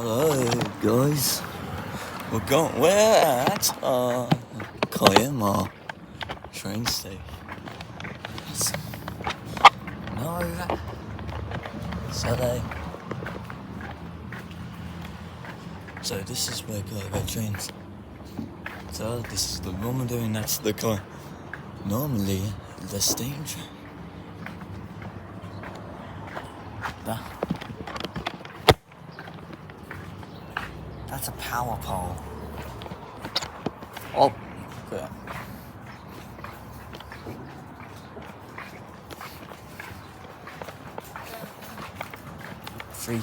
Hello guys, we're at Kiama train station. No, so this is where go trains. So this is the normal doing, that's the car. Normally the steam train. That's a power pole. Oh, okay. Free.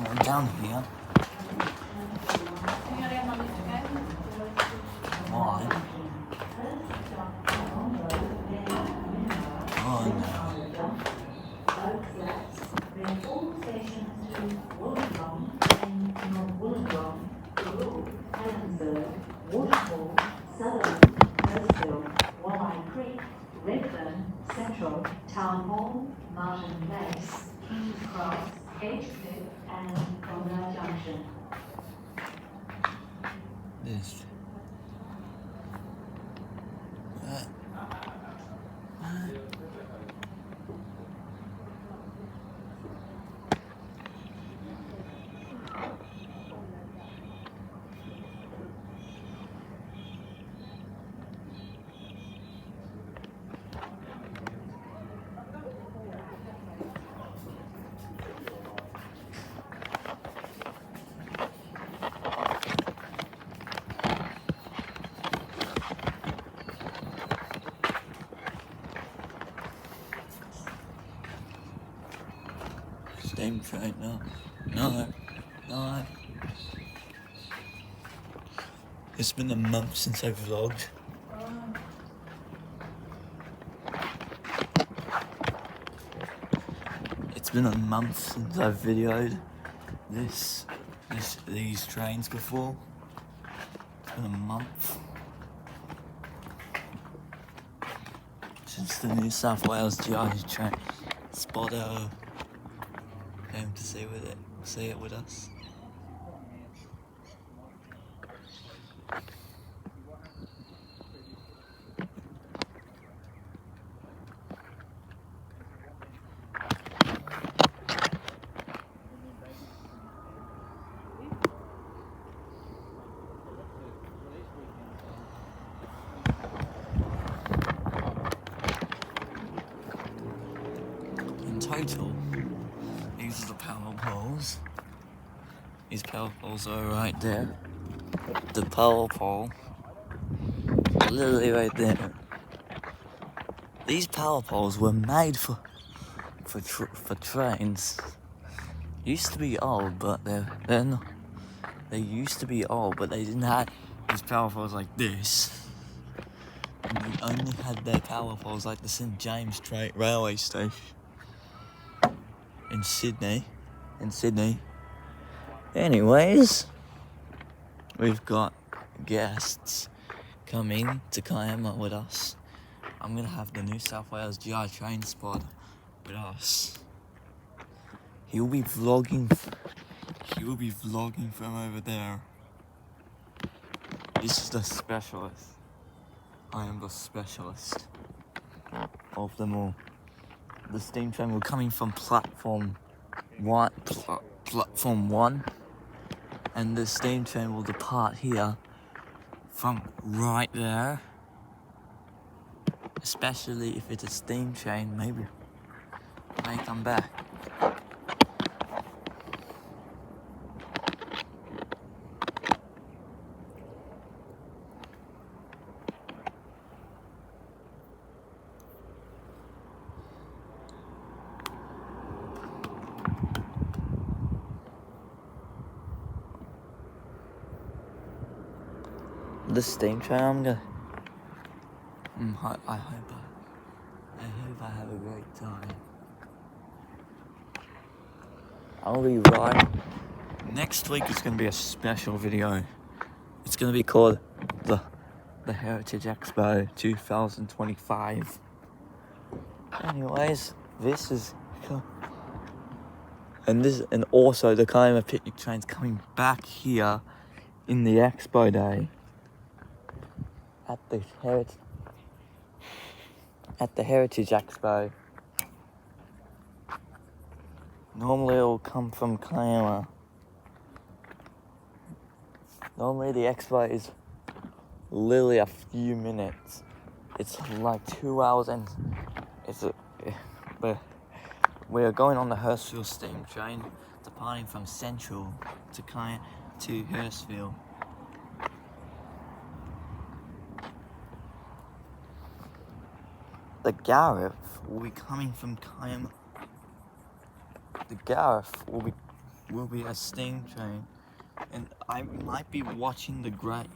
And down here. Why? Oh no. Central, Town Hall, Martin Place, King's Cross, Edgecliff and Cromwell Junction. This. Steam train, no. It's been a month since I vlogged. It's been a month since I've videoed these trains before. It's been a month since the New South Wales GI train spotter came to see it with us. In total, these are the power poles. These power poles are right there. The power pole, literally right there. These power poles were made for trains. Used to be old, but they're not. They used to be old, but they didn't have these power poles like this. And they only had their power poles like the St James railway station in Sydney. Anyways, we've got guests coming to Kiama with us. I'm gonna have the New South Wales GI train spot with us. He'll be vlogging from over there. This is the specialist. I am the specialist of them all. The steam train will coming from platform one, and the steam train will depart here from right there. Especially if it's a steam train, maybe it may come back. The steam train, I hope I have a great time. I'll be right. Next week is going to be a special video. It's going to be called the Heritage Expo 2025. Anyways, this is And also the Kiama picnic train's coming back here in the Expo Day at the Heritage Expo. Normally it will come from Kiama. Normally the Expo is literally a few minutes. It's like 2 hours, and we're going on the Hurstville steam train, departing from Central to Hurstville. The Gareth will be coming from Kiama. The Gareth will be a steam train, and I might be watching the great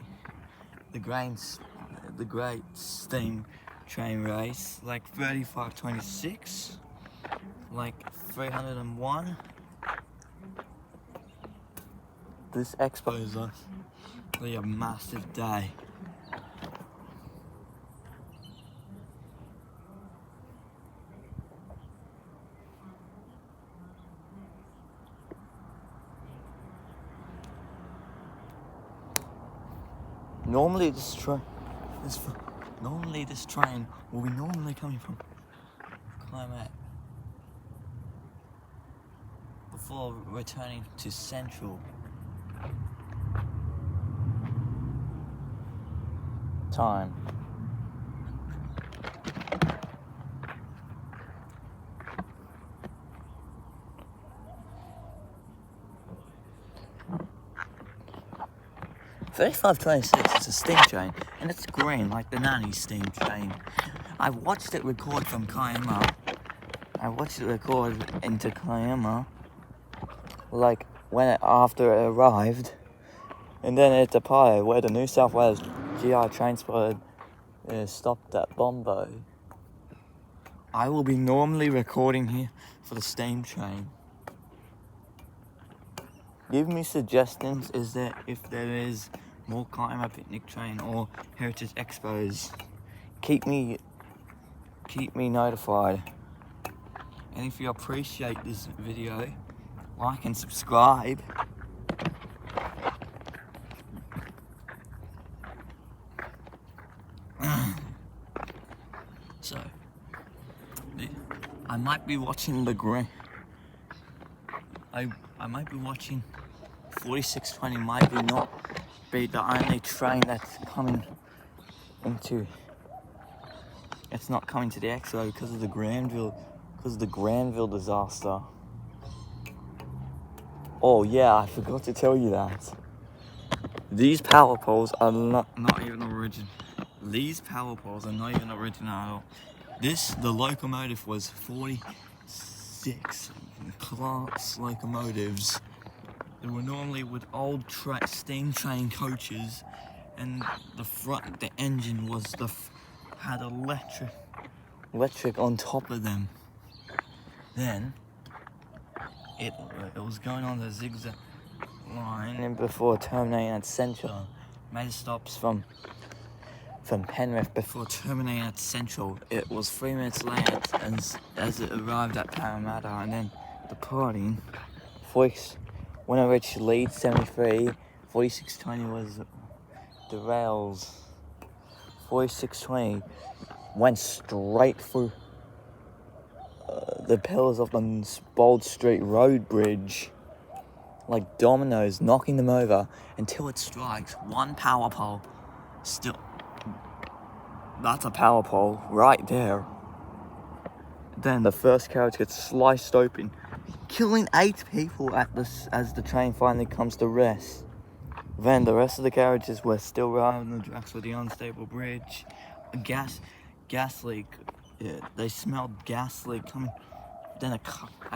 steam train race, like 3526, like 301. This Expo is really a massive day. Normally this train will be normally coming from Kiama before returning to Central. Time. $35.26 is a steam train, and it's green like the nanny steam train. I watched it record from Kiama. I watched it record into Kiama, like after it arrived, and then it departed where the New South Wales GI Transport stopped at Bombo. I will be normally recording here for the steam train. Give me suggestions if there is more Kiama picnic train or Heritage Expos. Keep me notified. And if you appreciate this video, like and subscribe. So, I might be watching I might be watching 4620. Might be not be the only train that's coming into. It's not coming to the Expo because of the Granville disaster. Oh yeah, I forgot to tell you that. These power poles are not even original. These power poles are not even original at all. The locomotive was 46 class locomotives. They were normally with old steam train coaches, and the engine had electric on top of them. Then it was going on the zigzag line, and before terminating at Central, made stops from Penrith before terminating at Central. It was 3 minutes late as it arrived at Parramatta, and then departing. When I reached Leeds 73, 4620 was the rails. 4620 went straight through the pillars of the Bold Street Road Bridge like dominoes, knocking them over until it strikes one power pole. Still, that's a power pole right there. Then the first carriage gets sliced open, killing 8 people as the train finally comes to rest. Then the rest of the carriages were still riding on the tracks for the unstable bridge. A gas leak. Yeah, they smelled gas leak coming. Then a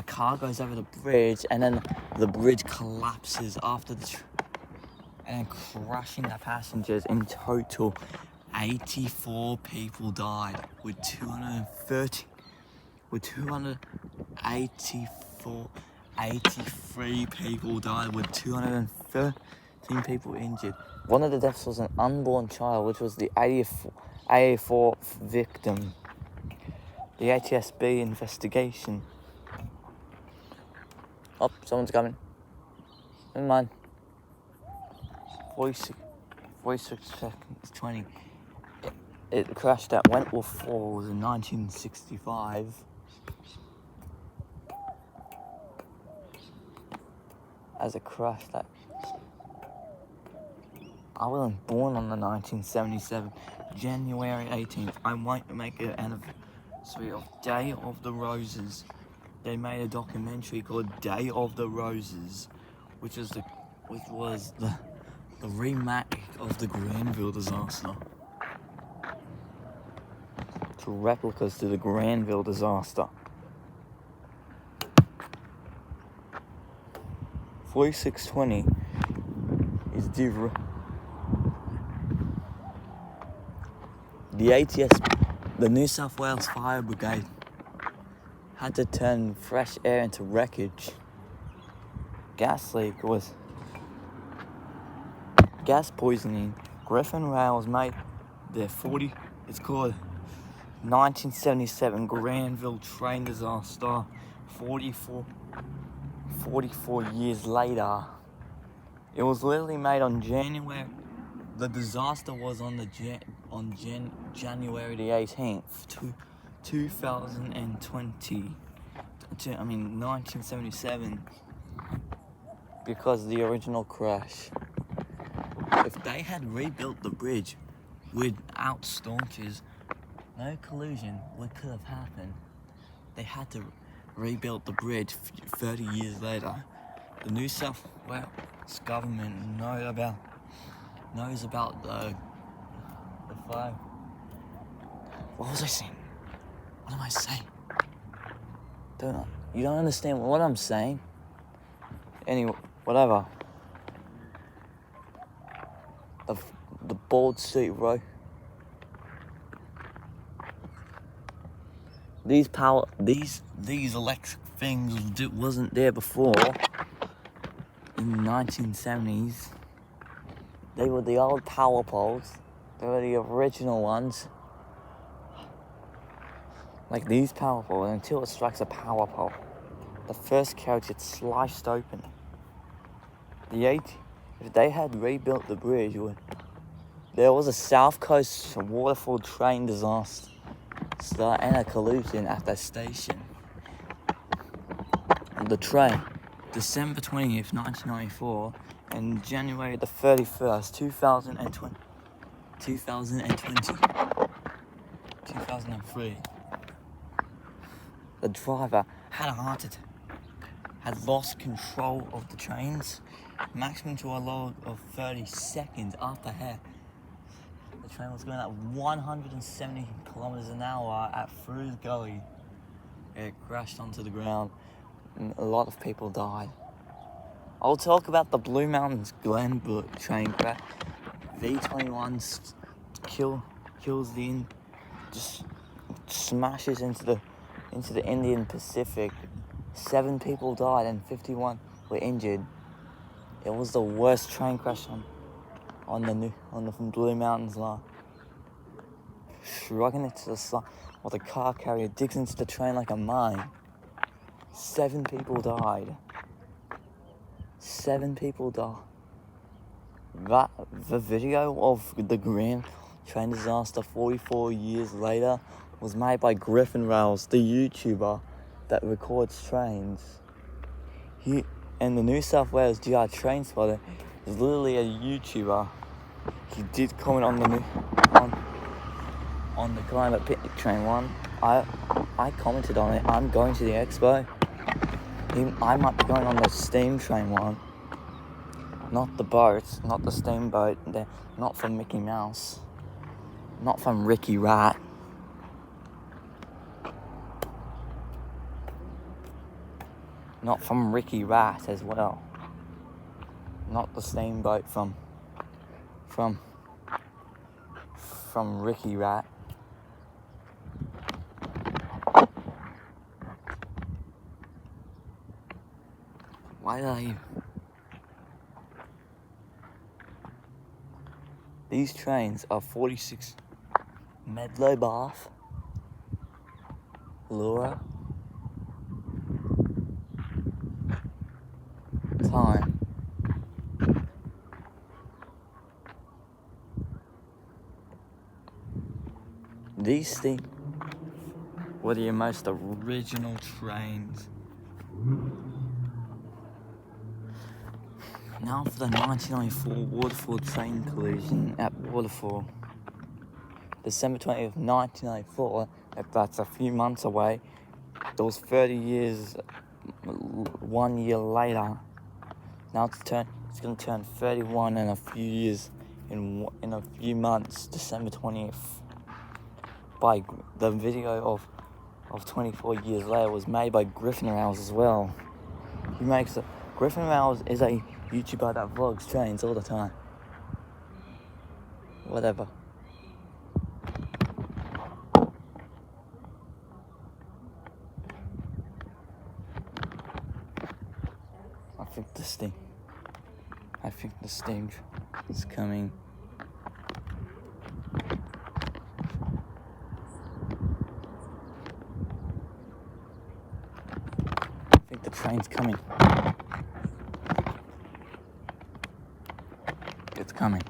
car goes over the bridge, and then the bridge collapses after and crushing the passengers. In total, 84 people died, with 83 people died, with 213 people injured. One of the deaths was an unborn child, which was the 84th victim. The ATSB investigation Oh, someone's coming. Never mind. 46 seconds, 20. It crashed at Wentworth Falls in 1965. As it crashed at... I wasn't born on the 1977, January 18th. I won't make an anniversary of Day of the Roses. They made a documentary called Day of the Roses, which was the remake of the Granville disaster. To replicas to the Granville disaster. 4620 is the ATS, the New South Wales Fire Brigade, had to turn fresh air into wreckage. Gas leak was gas poisoning. Griffin Rails made their it's called 1977 Granville train disaster. 44 years later. It was literally made on January. The disaster was on January the 18th, 2020. 1977. Because of the original crash. If they had rebuilt the bridge without staunches, no collision could have happened. They had to rebuild the bridge 30 years later. The New South Wales government knows about the fire. What was I saying? What am I saying? You don't understand what I'm saying? Anyway, whatever. The Bald Street Road. These electric things wasn't there before. In the 1970s, they were the old power poles. They were the original ones. Like these power poles, until it strikes a power pole, the first carriage gets sliced open. If they had rebuilt the bridge, there was a South Coast waterfall train disaster and a collision at that station. The train, December 20th, 1994, and January the 31st, 2003. The driver had a heart attack, had lost control of the trains, maximum to a load of 30 seconds after the train was going at 170 kilometers an hour at Fru's Gully. It crashed onto the ground and a lot of people died. I'll talk about the Blue Mountains Glenbrook train crash. V21 kills just smashes into the Indian Pacific. 7 people died and 51 were injured. It was the worst train crash on the Blue Mountains line. Shrugging it to the side while the car carrier digs into the train like a mine. 7 people died. 7 people died. The video of the Grand train disaster 44 years later was made by Griffin Rails, the YouTuber that records trains. And the New South Wales GR train spotter is literally a YouTuber. He did comment on the Climate Picnic Train one. I commented on it. I'm going to the Expo. I might be going on the steam train one. Not the boats, not the steamboat. They're not from Mickey Mouse. Not from Ricky Rat. Not from Ricky Rat as well. Not the steamboat from Ricky Rat. Why are you? These trains are 46 Medlow Bath, Laura, These things were the most original trains. Now for the 1994 Waterfall train collision at Waterfall. December 20th, 1994, if that's a few months away, it was 30 years, 1 year later. Now it's going to turn 31 in a few years, in a few months, December 20th. By the video of 24 years later was made by Griffin Rouse as well. Griffin Rouse is a YouTuber that vlogs trains all the time. Whatever. I think the stage is coming. I think the train's coming. It's coming.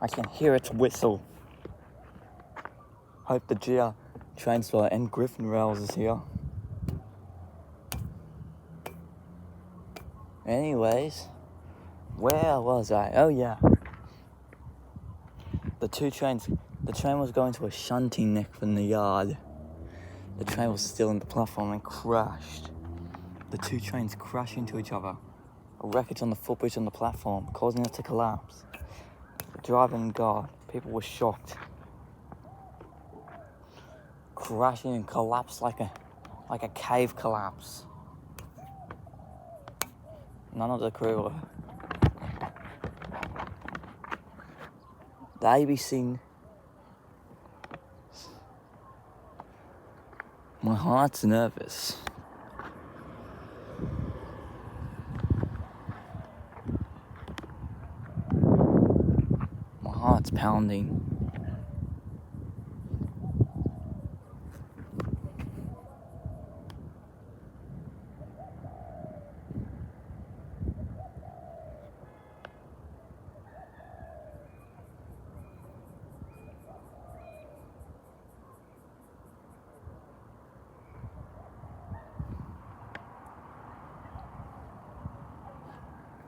I can hear its whistle. Hope the GR Transport and Griffin Rails is here. Anyways, where was I? Oh yeah. The train was going to a shunting neck from the yard. The train was still on the platform and crashed. The two trains crashed into each other. A wreckage on the footbridge on the platform, causing it to collapse. The driver and guard, people were shocked. Crashing and collapsed like a cave collapse. None of the crew were. The ABC. My heart's nervous. My heart's pounding.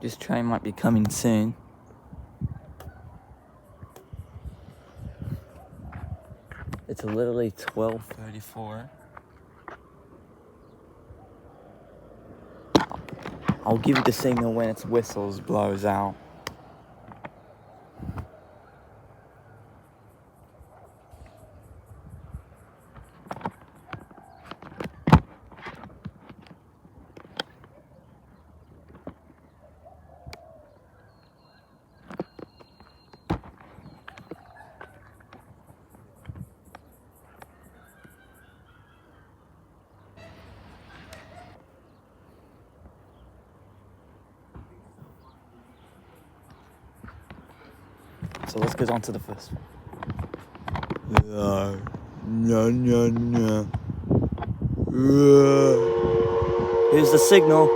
This train might be coming soon. It's literally 12:34. I'll give you the signal when its whistles blows out. So let's get on to the first one. Here's the signal.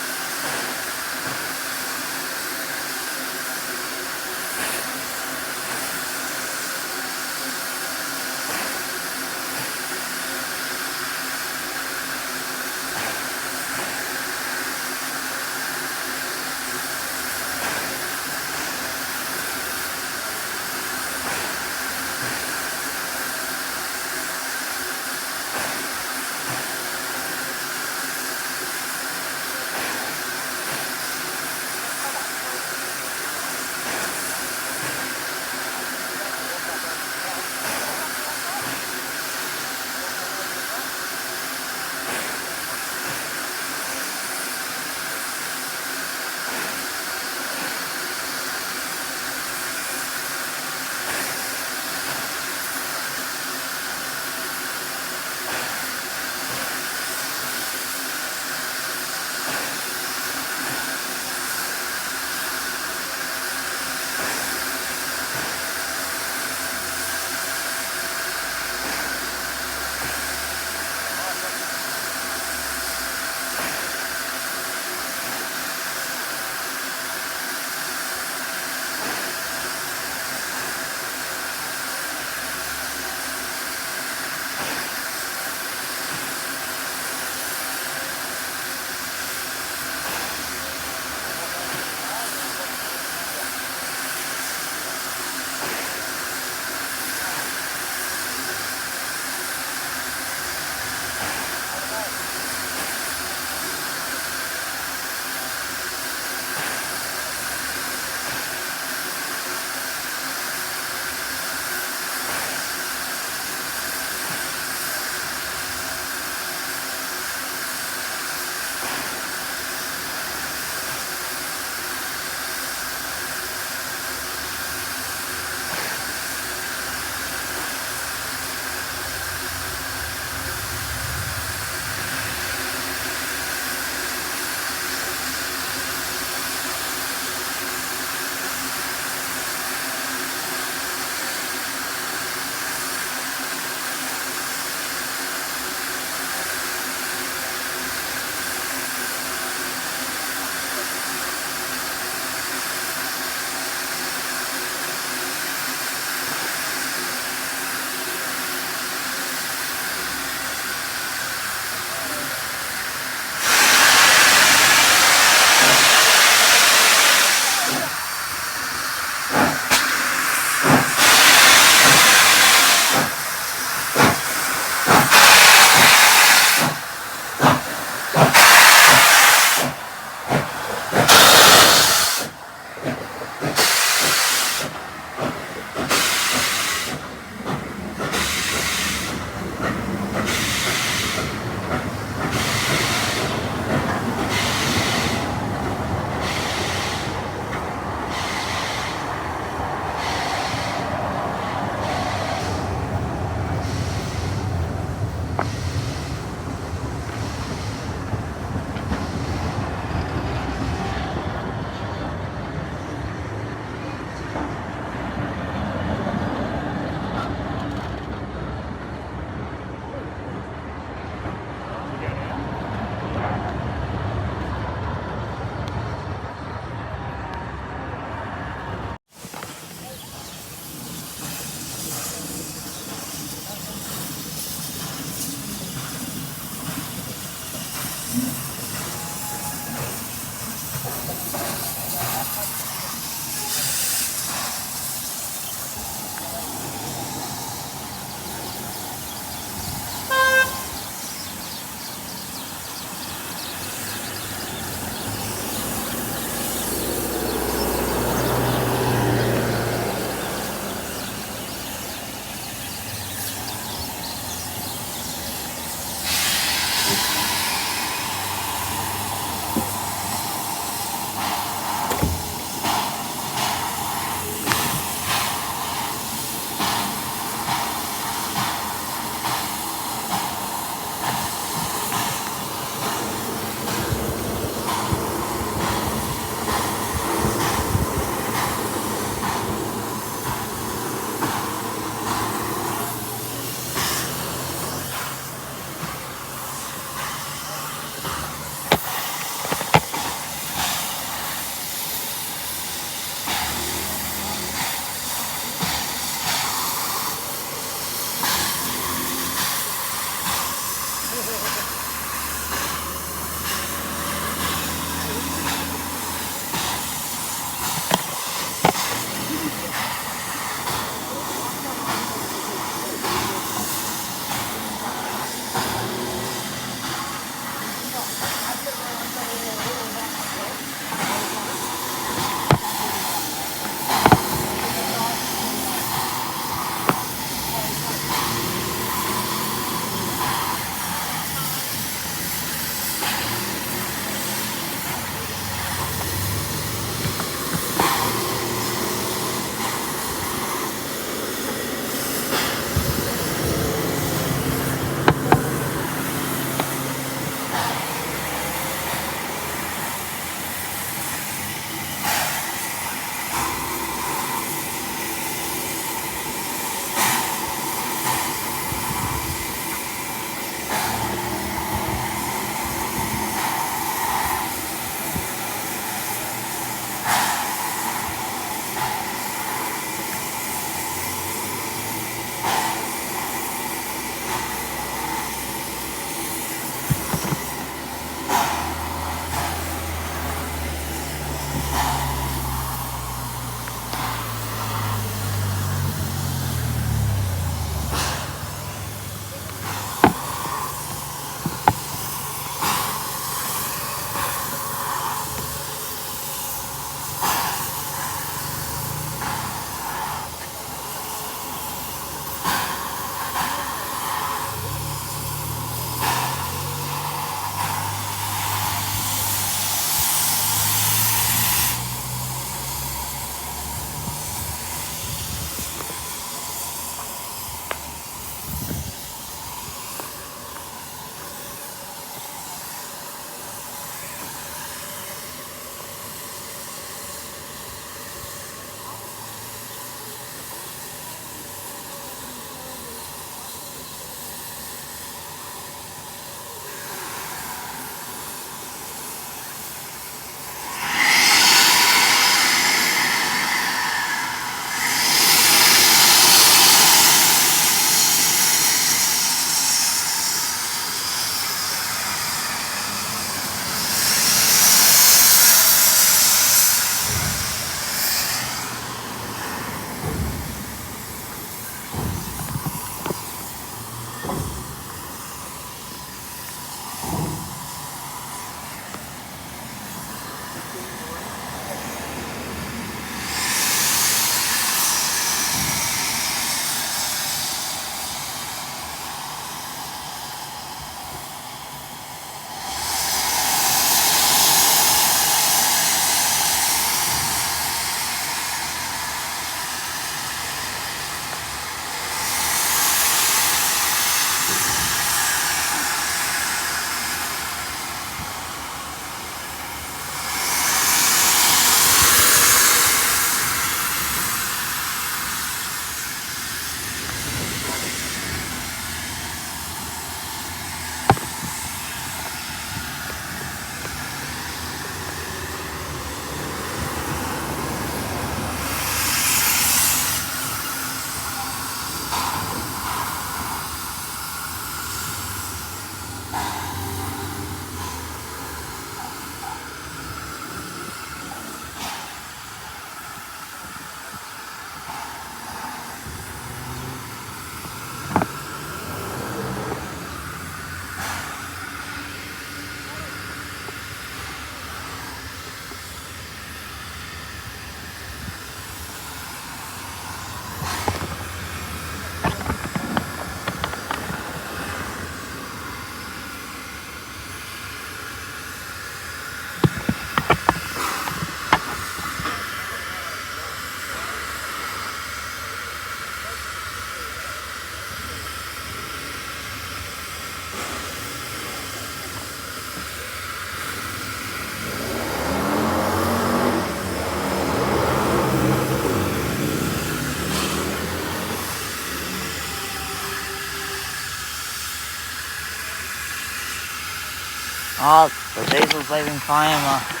up. The diesel's leaving Kiama.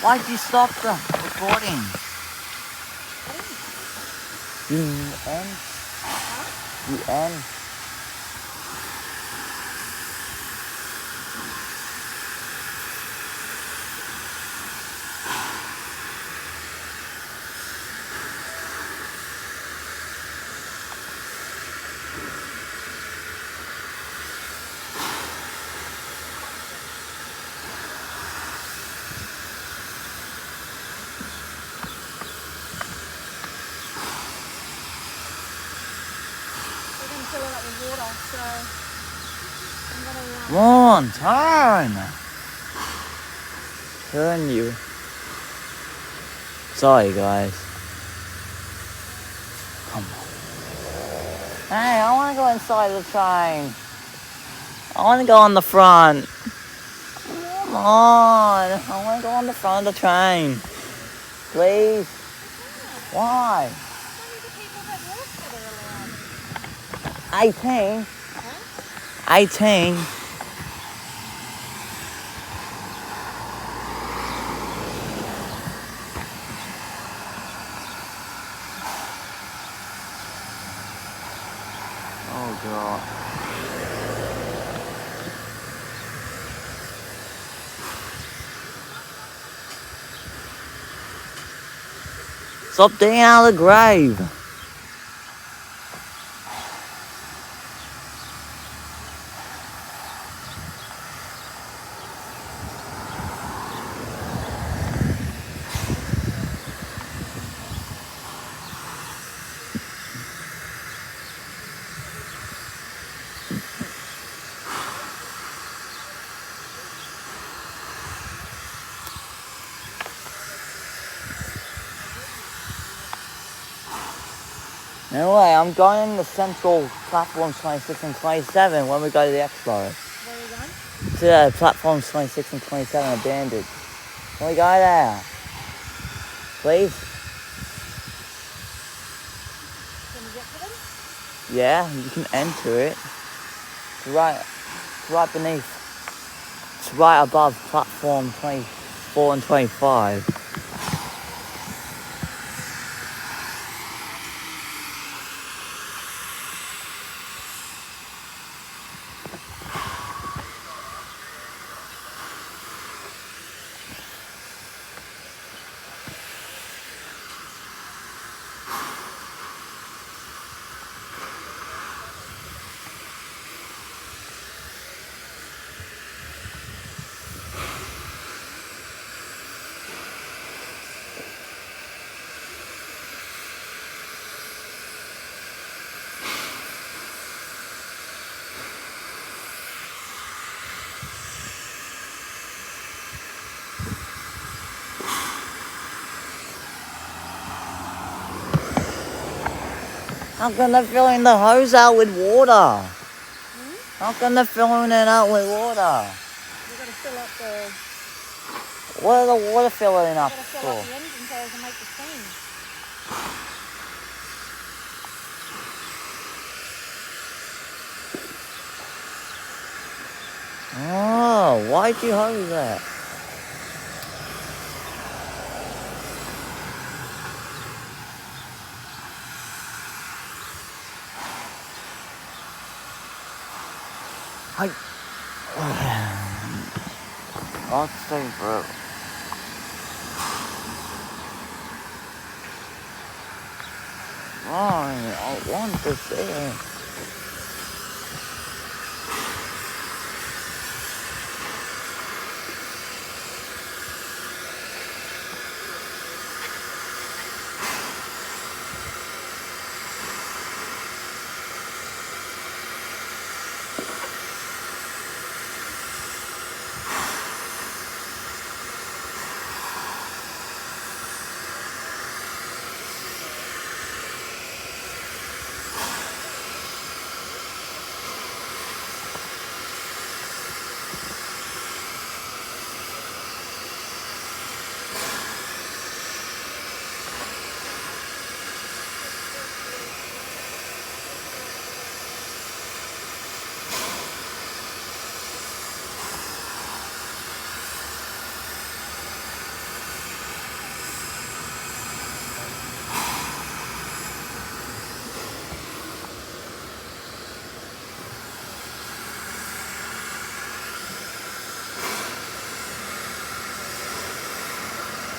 Why'd you stop the recording? You end? You end? Fill it up with water, so I'm gonna Come on, turn! Turn you. Sorry guys. Come on. Hey, I wanna go inside the train. I wanna go on the front. Come on. I wanna go on the front of the train. Please. Why? only the people that work that are allowed. 18. Huh? 18. Oh god. Stop digging out of the grave. Anyway, I'm going to Central Platforms 26 and 27 when we go to the Expo. Where are you going? To the Platforms 26 and 27 abandoned. When we go there. Please? Can you get to them? Yeah, you can enter it. It's right beneath. It's right above Platform 24 and 25. How can they filling the hose out with water? How can they filling it out with water? You've got to fill up the. What are the water filling up You've got to fill for? up the engine so it can make the steam. Oh, why'd you hose that? I'll stay, bro. Fine, I want to stay.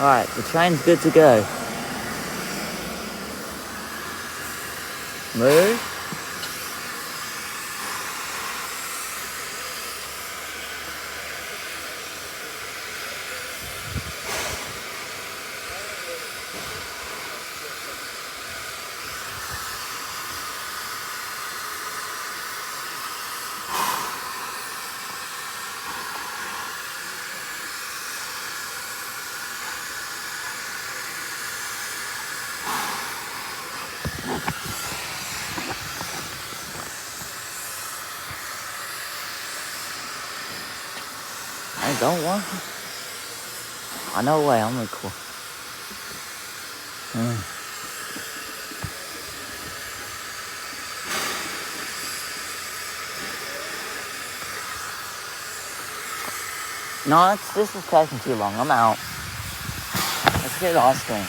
Alright, the train's good to go. Move. I don't want. I know way. I'm recording. No, this is taking too long. I'm out. Let's get ice cream.